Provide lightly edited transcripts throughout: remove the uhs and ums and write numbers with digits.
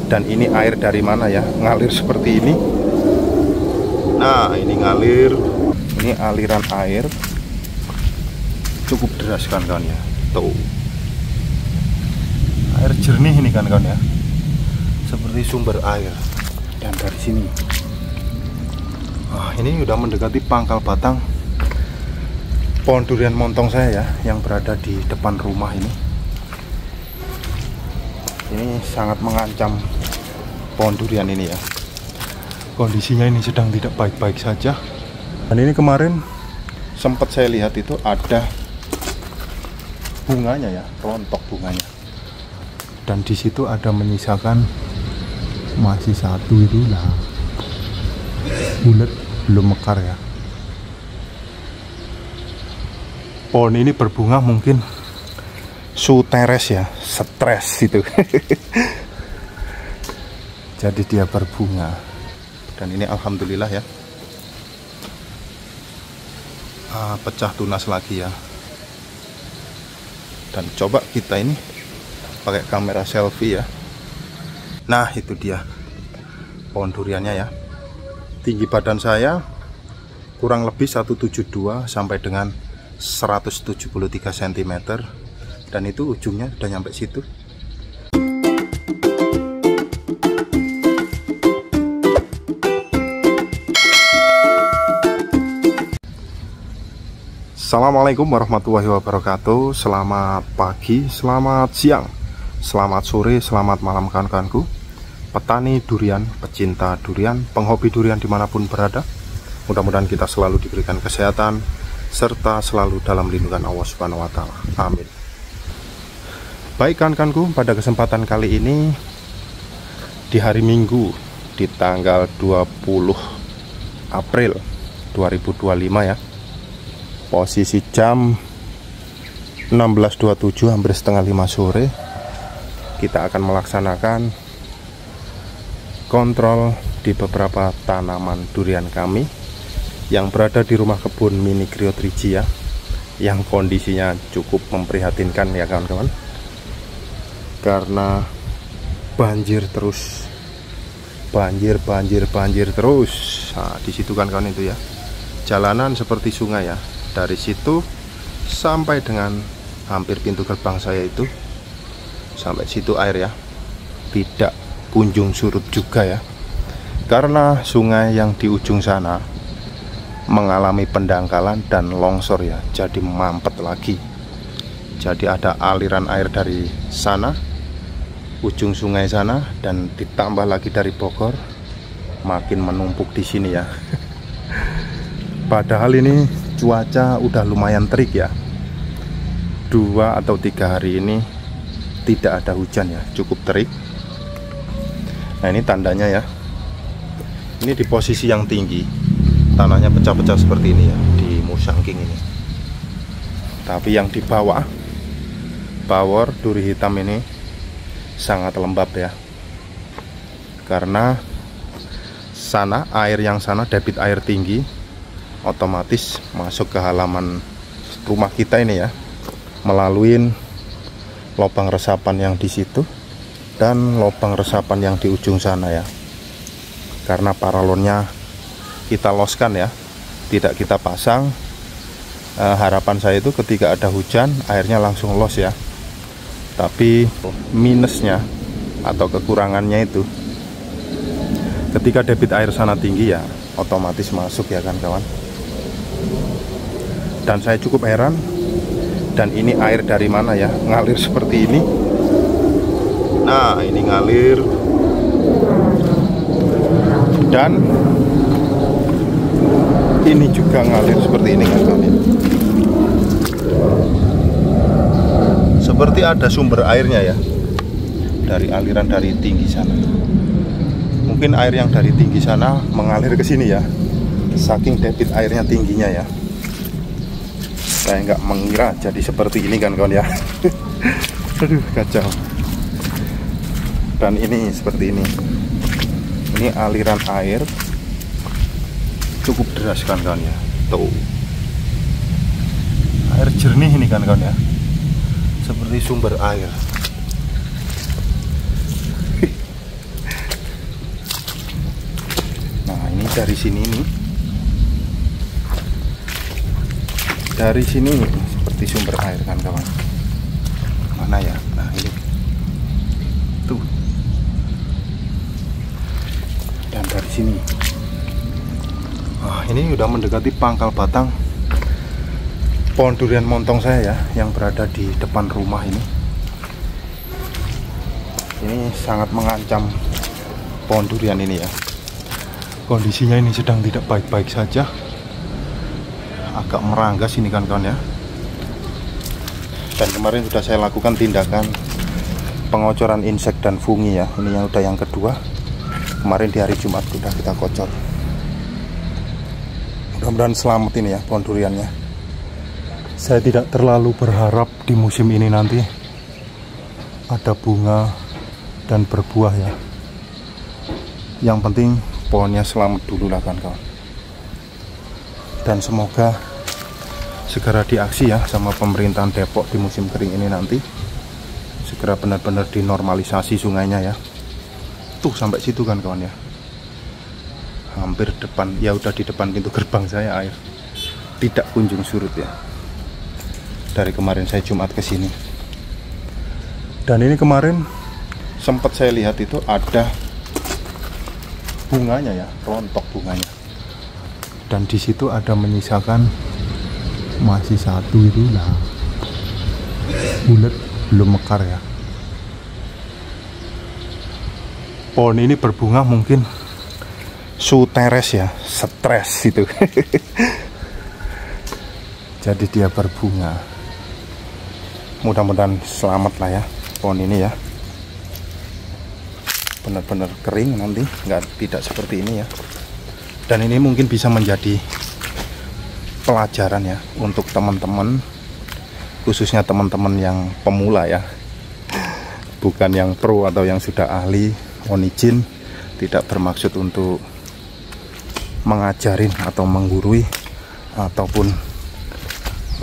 Dan ini air dari mana ya, ngalir seperti ini. Nah, ini ngalir. Ini aliran air cukup deras kan kawan ya. Tuh, air jernih ini kan kawan ya, seperti sumber air. Dan dari sini, ini udah mendekati pangkal batang pohon durian montong saya ya, yang berada di depan rumah ini. Ini sangat mengancam pohon durian ini ya. Kondisinya ini sedang tidak baik-baik saja. Dan ini kemarin sempat saya lihat itu ada bunganya ya, rontok bunganya. Dan di situ ada menyisakan masih satu itu lah, bulat, belum mekar ya. Pohon ini berbunga mungkin suteres ya, stres itu. Jadi dia berbunga. Dan ini alhamdulillah ya, pecah tunas lagi ya. Dan coba kita ini pakai kamera selfie ya. Nah, itu dia pohon duriannya ya. Tinggi badan saya kurang lebih 172 sampai dengan 173 cm. Dan itu ujungnya udah nyampe situ. Assalamualaikum warahmatullahi wabarakatuh. Selamat pagi, selamat siang, selamat sore, selamat malam kawan-kawanku, petani durian, pecinta durian, penghobi durian dimanapun berada. Mudah-mudahan kita selalu diberikan kesehatan serta selalu dalam lindungan Allah Subhanahu wa Ta'ala. Amin. Baik kawan-kawanku, pada kesempatan kali ini di hari Minggu di tanggal 20 April 2025 ya. Posisi jam 16.27, hampir setengah 5 sore. Kita akan melaksanakan kontrol di beberapa tanaman durian kami yang berada di rumah kebun mini Kriotriji ya, yang kondisinya cukup memprihatinkan ya kawan-kawan, karena banjir terus, banjir terus. Nah, di situ kan kawan itu ya, jalanan seperti sungai ya. Dari situ sampai dengan hampir pintu gerbang saya itu, sampai situ air ya, tidak kunjung surut juga ya, karena sungai yang di ujung sana mengalami pendangkalan dan longsor ya, jadi mampet lagi. Jadi ada aliran air dari sana, ujung sungai sana, dan ditambah lagi dari Bogor, makin menumpuk di sini ya. Padahal ini cuaca udah lumayan terik ya, 2 atau 3 hari ini tidak ada hujan ya, cukup terik. Nah, ini tandanya ya, ini di posisi yang tinggi, tanahnya pecah-pecah seperti ini ya, di Musangking ini. Tapi yang di bawah, bawor duri hitam ini sangat lembab ya, karena sana, air yang sana, debit air tinggi, otomatis masuk ke halaman rumah kita ini ya, melalui lubang resapan yang di situ dan lubang resapan yang di ujung sana ya. Karena paralonnya kita loskan ya, tidak kita pasang. Harapan saya itu ketika ada hujan airnya langsung los ya. Tapi minusnya atau kekurangannya itu, ketika debit air sana tinggi ya, otomatis masuk ya kan kawan. Dan saya cukup heran, dan ini air dari mana ya, ngalir seperti ini. Nah, ini ngalir, dan ini juga ngalir seperti ini kan kawan. Seperti ada sumber airnya ya, dari aliran dari tinggi sana. Mungkin air yang dari tinggi sana mengalir ke sini ya, saking debit airnya tingginya ya. Saya nggak mengira jadi seperti ini kan kawan ya. Aduh, kacau. Dan ini seperti ini. Ini aliran air cukup deras kan kawan ya. Tuh, air jernih ini kan kawan ya, seperti sumber air. dari sini nih. Dari sini seperti sumber air kan kawan. Mana ya? Nah ini tuh. Dan dari sini, ini udah mendekati pangkal batang pohon durian montong saya ya, yang berada di depan rumah ini. Ini sangat mengancam pohon durian ini ya. Kondisinya ini sedang tidak baik-baik saja, agak meranggas ini kan kawan ya. Dan kemarin sudah saya lakukan tindakan pengocoran insek dan fungi ya. Ini yang udah yang kedua. Kemarin di hari Jumat sudah kita kocor. Mudah-mudahan selamat ini ya pohon duriannya. Saya tidak terlalu berharap di musim ini nanti ada bunga dan berbuah ya. Yang penting pohonnya selamat dulu lah kan kawan. Dan semoga segera diaksi ya sama pemerintahan Depok di musim kering ini nanti. Segera benar-benar dinormalisasi sungainya ya. Tuh sampai situ kan kawan ya. Hampir depan, ya udah di depan pintu gerbang saya air. Tidak kunjung surut ya. Dari kemarin saya Jumat ke sini. Dan ini kemarin sempat saya lihat itu ada bunganya ya, rontok bunganya. Dan di situ ada menyisakan masih satu itu lah, bulat belum mekar ya. Pohon ini berbunga mungkin suteres ya, stres itu. Jadi dia berbunga. Mudah-mudahan selamat lah ya pohon ini ya. Benar-benar kering nanti, tidak seperti ini ya. Dan ini mungkin bisa menjadi pelajaran ya untuk teman-teman, khususnya teman-teman yang pemula ya, bukan yang pro atau yang sudah ahli. Mohon izin, tidak bermaksud untuk mengajarin atau menggurui ataupun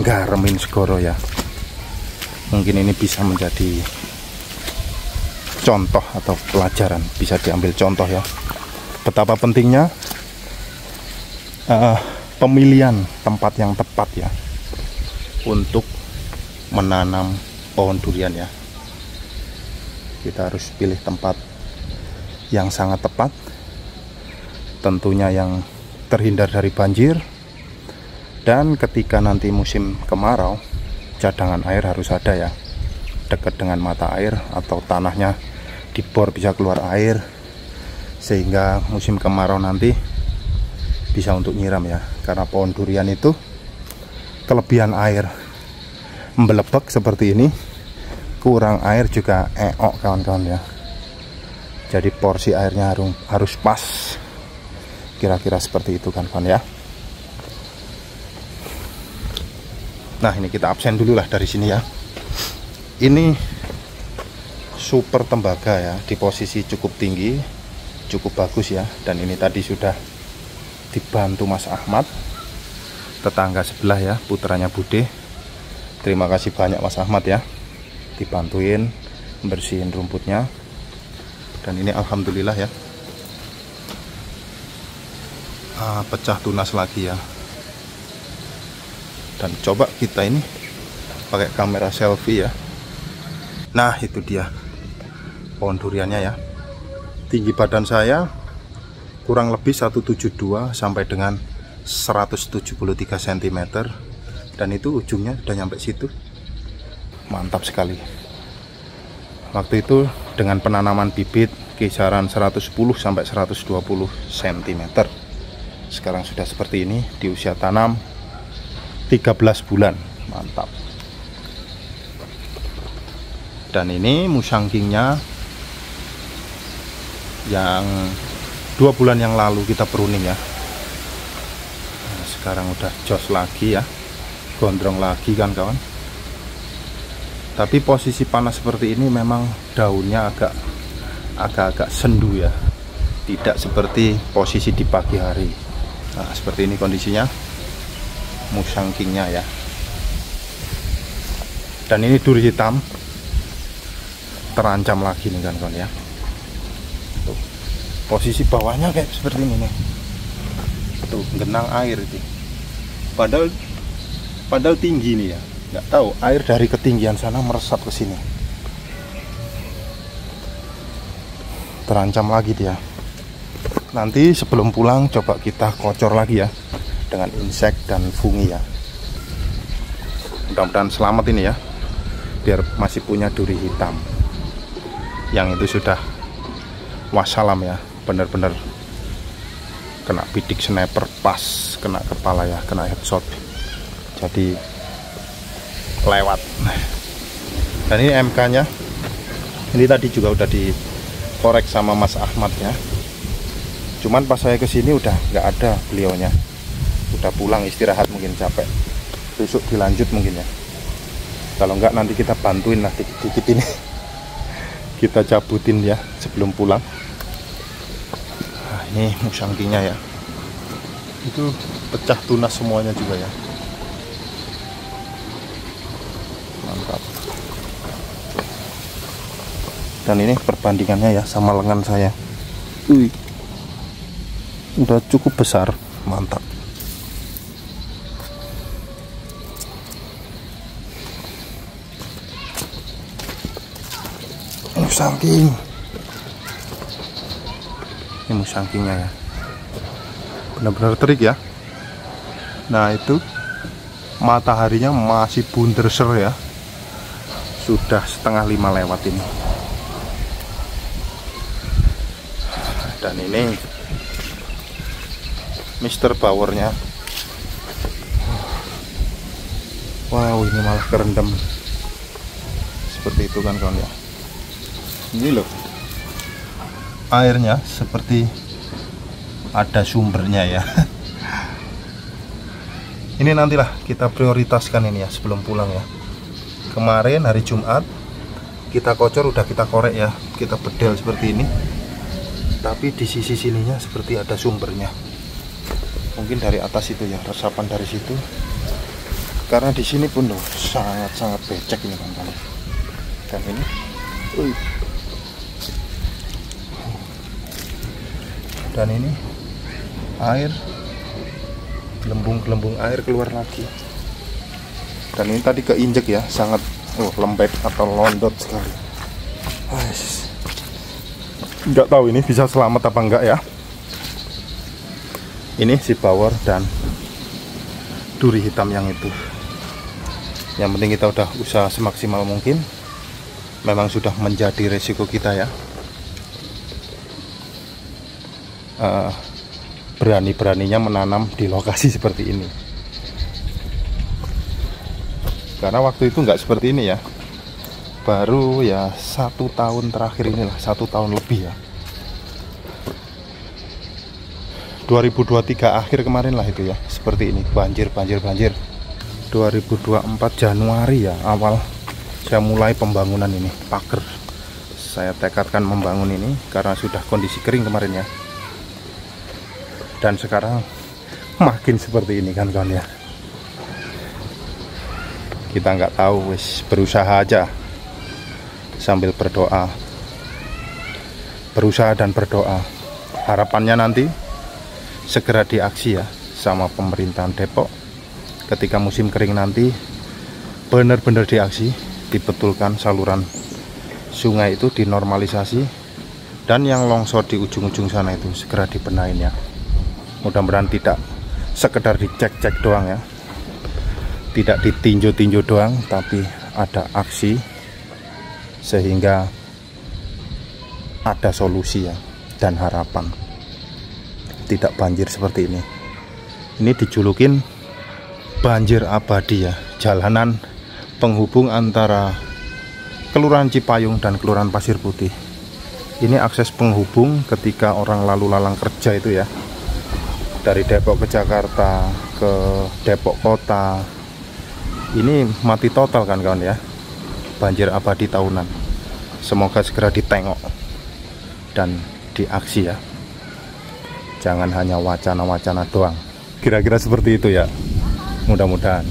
garemin segoro ya. Mungkin ini bisa menjadi contoh atau pelajaran, bisa diambil contoh ya, betapa pentingnya pemilihan tempat yang tepat ya untuk menanam pohon durian ya. Kita harus pilih tempat yang sangat tepat, tentunya yang terhindar dari banjir, dan ketika nanti musim kemarau cadangan air harus ada ya, dekat dengan mata air atau tanahnya dibor bisa keluar air, sehingga musim kemarau nanti bisa untuk nyiram ya. Karena pohon durian itu kelebihan air membelebek seperti ini, kurang air juga eok kawan-kawan ya. Jadi porsi airnya harus pas, kira-kira seperti itu kan kawan ya. Nah ini kita absen dulu lah dari sini ya. Ini super tembaga ya, di posisi cukup tinggi, cukup bagus ya. Dan ini tadi sudah dibantu Mas Ahmad, tetangga sebelah ya, putranya Bude. Terima kasih banyak Mas Ahmad ya, dibantuin bersihin rumputnya. Dan ini alhamdulillah ya, pecah tunas lagi ya. Dan coba kita ini pakai kamera selfie ya. Nah itu dia pohon duriannya ya. Tinggi badan saya kurang lebih 172 sampai dengan 173 cm. Dan itu ujungnya udah nyampe situ. Mantap sekali. Waktu itu dengan penanaman bibit kisaran 110 sampai 120 cm. Sekarang sudah seperti ini di usia tanam 13 bulan. Mantap. Dan ini musangkingnya yang 2 bulan yang lalu kita pruning ya. Nah, sekarang udah jos lagi ya, gondrong lagi kan kawan. Tapi posisi panas seperti ini memang daunnya agak sendu ya, tidak seperti posisi di pagi hari. Nah seperti ini kondisinya musangkingnya ya. Dan ini duri hitam terancam lagi nih kan kawan ya. Tuh, posisi bawahnya kayak seperti ini nih. Tuh genang air itu. Padahal tinggi nih ya. Nggak tahu air dari ketinggian sana meresap ke sini. Terancam lagi dia. Nanti sebelum pulang coba kita kocor lagi ya dengan insek dan fungi ya. Mudah-mudahan selamat ini ya, biar masih punya duri hitam. Yang itu sudah wassalam ya, bener-bener kena bidik sniper pas kena kepala ya, kena headshot. Jadi lewat. Dan ini MK nya ini tadi juga udah dikorek sama Mas Ahmad ya. Cuman pas saya kesini udah nggak ada beliaunya, udah pulang istirahat, mungkin capek, besok dilanjut mungkin ya. Kalau nggak nanti kita bantuin lah dikit-dikit ini kita cabutin ya sebelum pulang. Nah, ini musangkinya ya, itu pecah tunas semuanya juga ya, mantap. Dan ini perbandingannya ya sama lengan saya. Udah cukup besar, mantap. Musangking. Ini musangkingnya ya, benar-benar terik ya. Nah itu mataharinya masih bunderser ya, sudah 4:30 lewat ini. Dan ini Mr. Powernya. Wow, ini malah kerendam seperti itu kan kawan ya. Ini loh, airnya seperti ada sumbernya ya. Ini nantilah kita prioritaskan ini ya sebelum pulang ya. Kemarin hari Jumat kita kocor, udah kita korek ya, kita bedel seperti ini. Tapi di sisi sininya seperti ada sumbernya. Mungkin dari atas itu ya, resapan dari situ. Karena di sini pun loh sangat-sangat becek ini teman-teman. Dan ini, dan ini air, gelembung-gelembung air keluar lagi. Dan ini tadi keinjek ya, sangat lembek atau londot sekali. Nggak tahu ini bisa selamat apa enggak ya. Ini si power dan duri hitam yang itu. Yang penting kita udah usaha semaksimal mungkin. Memang sudah menjadi resiko kita ya. Berani-beraninya menanam di lokasi seperti ini. Karena waktu itu nggak seperti ini ya. Baru ya 1 tahun terakhir inilah, 1 tahun lebih ya. 2023 akhir kemarin lah itu ya, seperti ini, banjir. 2024 Januari ya, awal saya mulai pembangunan ini, pagar. Saya tekadkan membangun ini karena sudah kondisi kering kemarin ya. Dan sekarang makin seperti ini kan kawan ya. Kita nggak tahu, wis berusaha aja sambil berdoa. Berusaha dan berdoa. Harapannya nanti segera diaksi ya sama pemerintahan Depok. Ketika musim kering nanti benar-benar diaksi, dibetulkan saluran sungai itu dinormalisasi, dan yang longsor di ujung-ujung sana itu segera dibenahin ya. Mudah-mudahan tidak sekedar dicek-cek doang ya, tidak ditinjau-tinjau doang, tapi ada aksi sehingga ada solusi ya dan harapan. Tidak banjir seperti ini. Ini dijulukin banjir abadi ya, jalanan penghubung antara Kelurahan Cipayung dan Kelurahan Pasir Putih. Ini akses penghubung ketika orang lalu lalang kerja itu ya, dari Depok ke Jakarta, ke Depok kota. Ini mati total kan kawan ya, banjir abadi tahunan. Semoga segera ditengok dan diaksi ya, jangan hanya wacana-wacana doang. Kira-kira seperti itu ya, mudah-mudahan.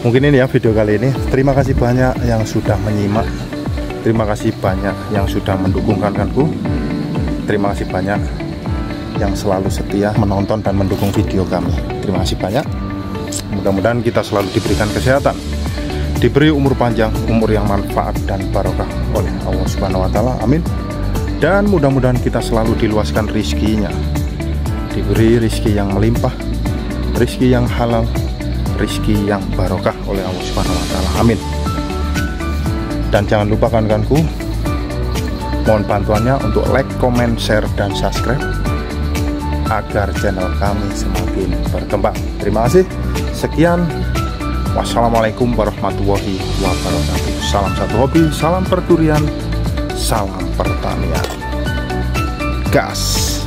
Mungkin ini ya video kali ini. Terima kasih banyak yang sudah menyimak. Terima kasih banyak yang sudah mendukung kankanku. Terima kasih banyak yang selalu setia menonton dan mendukung video kami. Terima kasih banyak. Mudah-mudahan kita selalu diberikan kesehatan, diberi umur panjang, umur yang manfaat dan barokah oleh Allah Subhanahu wa taala. Amin. Dan mudah-mudahan kita selalu diluaskan rizkinya, diberi rizki yang melimpah, rizki yang halal, rizki yang barokah oleh Allah Subhanahu wa taala. Amin. Dan jangan lupa kawan-kawanku, mohon bantuannya untuk like, comment, share, dan subscribe agar channel kami semakin berkembang. Terima kasih. Sekian. Wassalamualaikum warahmatullahi wabarakatuh. Salam satu hobi, salam perturian, salam pertanian. Gas.